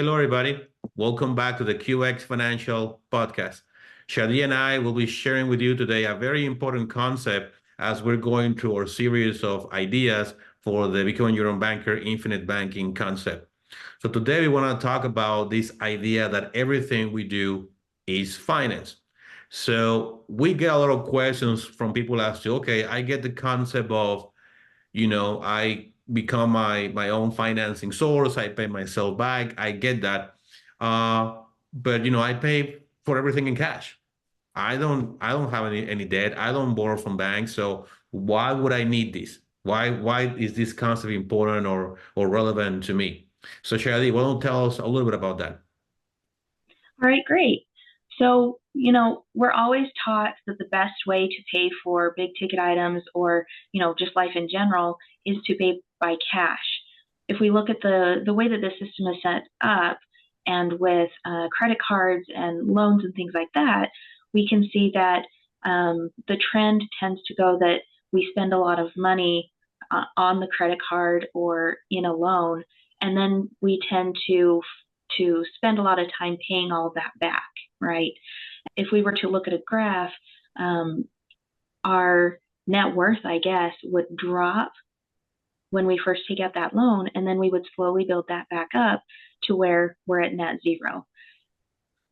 Hello, everybody. Welcome back to the QX Financial Podcast. Shadi and I will be sharing with you today a very important concept as we're going through our series of ideas for the Becoming Your Own Banker Infinite Banking concept. So today we want to talk about this idea that everything we do is finance. So we get a lot of questions from people as to, okay, I get the concept of I become my own financing source. I pay myself back. I get that. But I pay for everything in cash. I don't have any debt. I don't borrow from banks. So why would I need this? Why is this concept important or relevant to me? So Shirley, why don't you tell us a little bit about that? All right, great. So, we're always taught that the best way to pay for big ticket items or, just life in general is to pay by cash. If we look at the way that the system is set up and with credit cards and loans and things like that, we can see that the trend tends to go that we spend a lot of money on the credit card or in a loan, and then we tend to spend a lot of time paying all of that back, right? If we were to look at a graph, our net worth, I guess, would drop when we first take out that loan, and then we would slowly build that back up to where we're at net zero.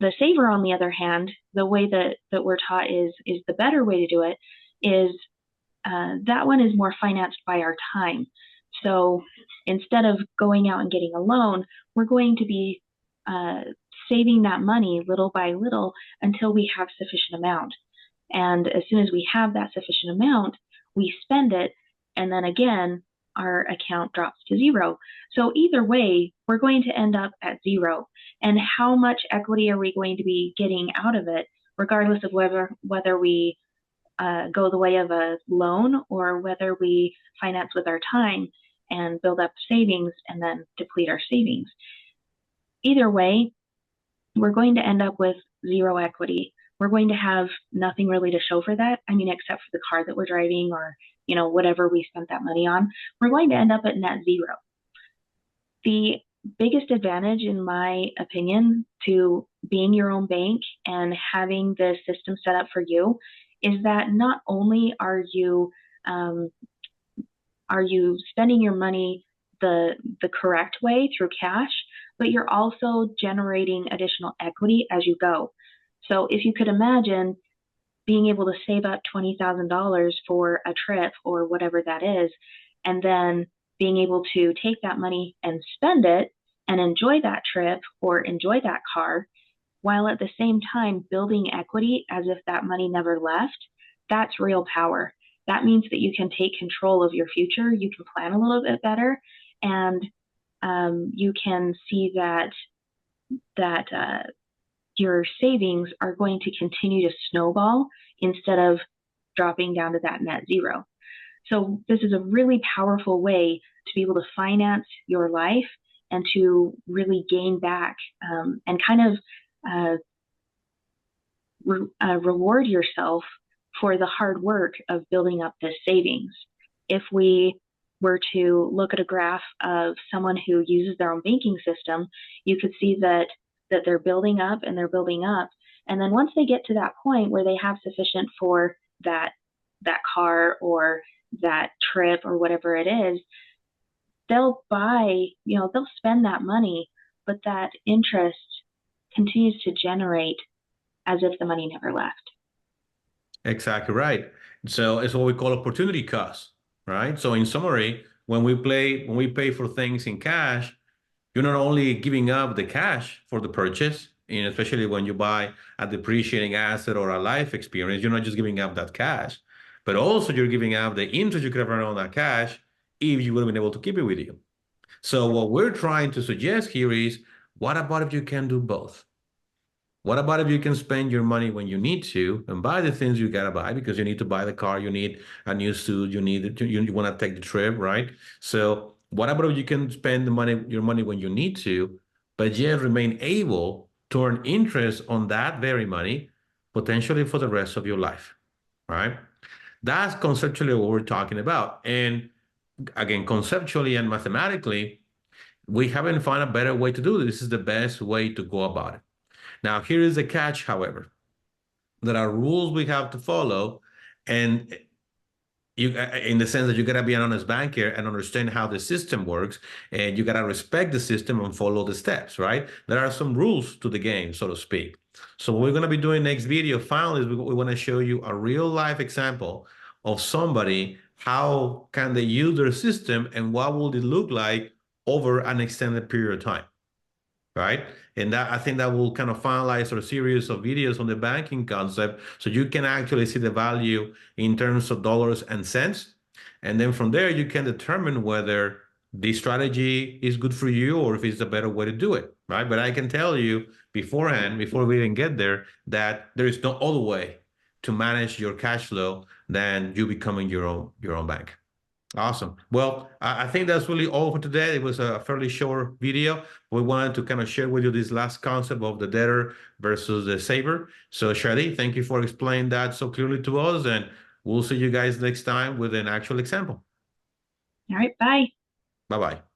The saver, on the other hand, the way that we're taught is the better way to do it is that one is more financed by our time. So instead of going out and getting a loan, we're going to be saving that money little by little until we have sufficient amount. And as soon as we have that sufficient amount, we spend it, and then again, our account drops to zero. So either way, we're going to end up at zero. And how much equity are we going to be getting out of it, regardless of whether we go the way of a loan or whether we finance with our time and build up savings and then deplete our savings? Either way, we're going to end up with zero equity. We're going to have nothing really to show for that. I mean, except for the car that we're driving or, whatever we spent that money on. We're going to end up at net zero. The biggest advantage, in my opinion, to being your own bank and having the system set up for you is that not only are you spending your money the correct way through cash, but you're also generating additional equity as you go. So if you could imagine being able to save up $20,000 for a trip or whatever that is, and then being able to take that money and spend it and enjoy that trip or enjoy that car, while at the same time building equity as if that money never left, that's real power. That means that you can take control of your future, you can plan a little bit better, and you can see that your savings are going to continue to snowball instead of dropping down to that net zero. So this is a really powerful way to be able to finance your life and to really gain back and kind of reward yourself for the hard work of building up this savings. If we were to look at a graph of someone who uses their own banking system, you could see that they're building up and they're building up. And then once they get to that point where they have sufficient for that car or that trip or whatever it is, they'll they'll spend that money, but that interest continues to generate as if the money never left. Exactly right. So it's what we call opportunity cost, right? So in summary, when we pay for things in cash, you're not only giving up the cash for the purchase, and especially when you buy a depreciating asset or a life experience, you're not just giving up that cash, but also you're giving up the interest you could have earned on that cash if you would have been able to keep it with you. So what we're trying to suggest here is, what about if you can do both? What about if you can spend your money when you need to and buy the things you gotta buy because you need to buy the car, you need a new suit, you want to take the trip, right? So what about if you can spend your money when you need to, but yet remain able to earn interest on that very money, potentially for the rest of your life, right? That's conceptually what we're talking about. And again, conceptually and mathematically, We haven't found a better way to do this. This is the best way to go about it. Now, here is the catch, however. There are rules we have to follow, and you in the sense that you gotta be an honest banker and understand how the system works, and you gotta respect the system and follow the steps, right? There are some rules to the game, so to speak. So what we're gonna be doing next video finally is we want to show you a real life example of somebody, how can they use their system and what will it look like over an extended period of time, right? And that I think that will kind of finalize our series of videos on the banking concept, so you can actually see the value in terms of dollars and cents. And then from there, you can determine whether this strategy is good for you or if it's a better way to do it, right? But I can tell you beforehand, before we even get there, that there is no other way to manage your cash flow than you becoming your own bank. Awesome. Well, I think that's really all for today. It was a fairly short video. We wanted to kind of share with you this last concept of the debtor versus the saver. So, Shadi, thank you for explaining that so clearly to us, and we'll see you guys next time with an actual example. All right, bye. Bye bye.